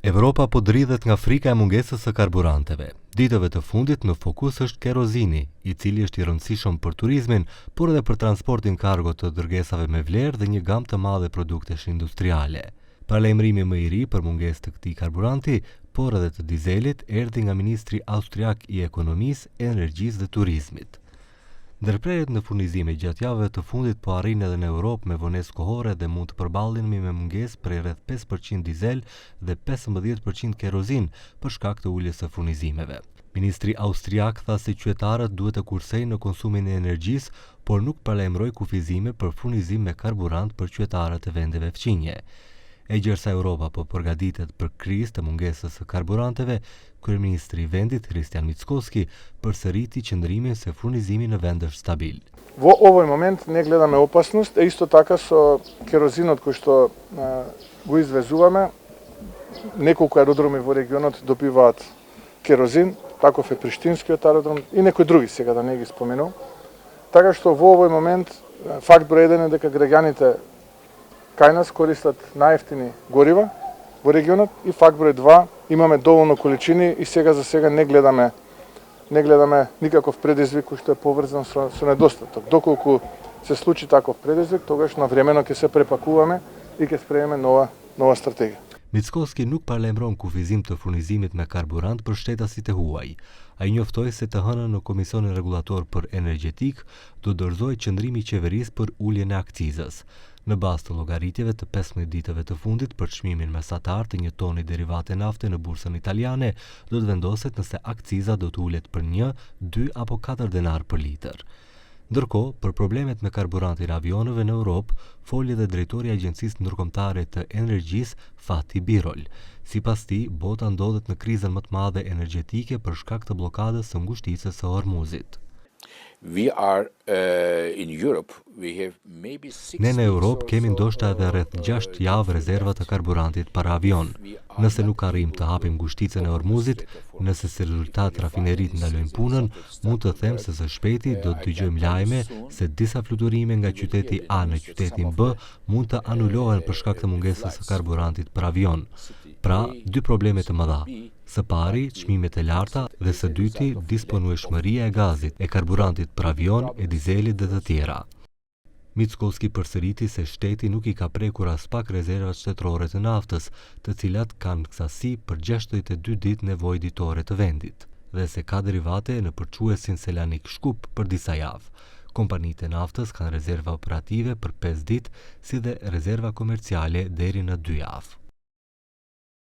Evropa po dridhet nga frika e mungesës së karburanteve. Ditëve të fundit në fokus është kerozini, i cili është i rëndësishëm për turizmin, por edhe për transportin kargo të dërgesave me vlerë dhe një gamë të madhe produktesh industriale. Paralajmërimi më i ri për mungesë të këtij karburanti, por edhe të dizelit, erdhi nga ministri austriak i ekonomisë, energjisë dhe turizmit. Ndërprerjet në furnizime gjatë javëve të fundit po arrin edhe në Europë me vonesë kohore dhe mund të përballeni me mungesë prej rreth 5% dizel dhe 15% kerozin për shkak të uljes së furnizimeve. Ministri austriak tha se qytetarët duhet të kursejnë në konsumin e energjisë, por nuk paralajmëroi kufizime për furnizim me karburant për qytetarët e vendeve fqinje. E gjersa Europa po përgatitet për krizë të mungesës së karburanteve, kryeministri i vendit Hristijan Mickoski përsëriti qëndrimin se furnizimi në vend është stabil. Во овој момент не гледаме опасност, исто така со керозинот кој што го извезуваме, неколку аеродроми во регионот добиваат керозин, таков е Приштинскиот аеродром и некои други, сега да не ги споменувам. Така што во овој момент факт број 1 е дека граѓаните кај нас користат најевтини горива во регионот и факт број 2 имаме доволно количини и сега за сега не гледаме никаков предизвик кој што е поврзан со недостаток. Доколку се случи таков предизвик, тогаш навремено ќе се препакуваме и ќе спремеме нова стратегија. Mickoski nuk paralajmëron kufizim të furnizimit me karburant për shtetasit e huaj. Ai njoftoi se të hënën në Komisionin Rregullator për Energjetik do dorëzohet qëndrimi i qeverisë për uljen e akcizës. Në bazë të llogaritjeve të 15 ditëve të fundit për çmimin mesatar të një toni derivate nafte në bursën italiane, do të vendoset nëse akciza do të ulet për 1, 2 apo 4 denar për litër. Ndërkohë, për problemet me karburantin avionëve në Europë, foli edhe drejtori i Agjencisë Ndërkombëtare të Energjisë, Fatih Birol. Sipas tij, bota ndodhet në krizën më të madhe energjetike për shkak të bllokadës së ngushticës së Hormuzit. Ne në Europë kemi ndoshta edhe rreth 6 javë rezerva të karburantit për avion. Nëse nuk arrim të hapim ngushticën e Hormuzit, nëse si rezultat rafinerit ndalojnë punën, mund të them se së shpejti do të dëgjojmë lajme se disa fluturime nga qyteti A në qytetin B mund të anulohen për shkak të mungesës së karburantit për avion. Pra, dy probleme të mëdha. Së pari, çmimet e larta dhe së dyti, disponueshmëria e gazit, e karburantit për avion, e dizelit dhe të tjera. Mickoski përsëriti se shteti nuk i ka prekur as pak rezervat shtetërore të naftës, të cilat kanë sasi për 62 ditë nevojë ditore të vendit, dhe se ka derivate në përquesin Selanik Shkup për disa javë. Kompanitë e naftës kanë rezerva operative për 5 ditë, si dhe rezerva komerciale deri në 2 javë.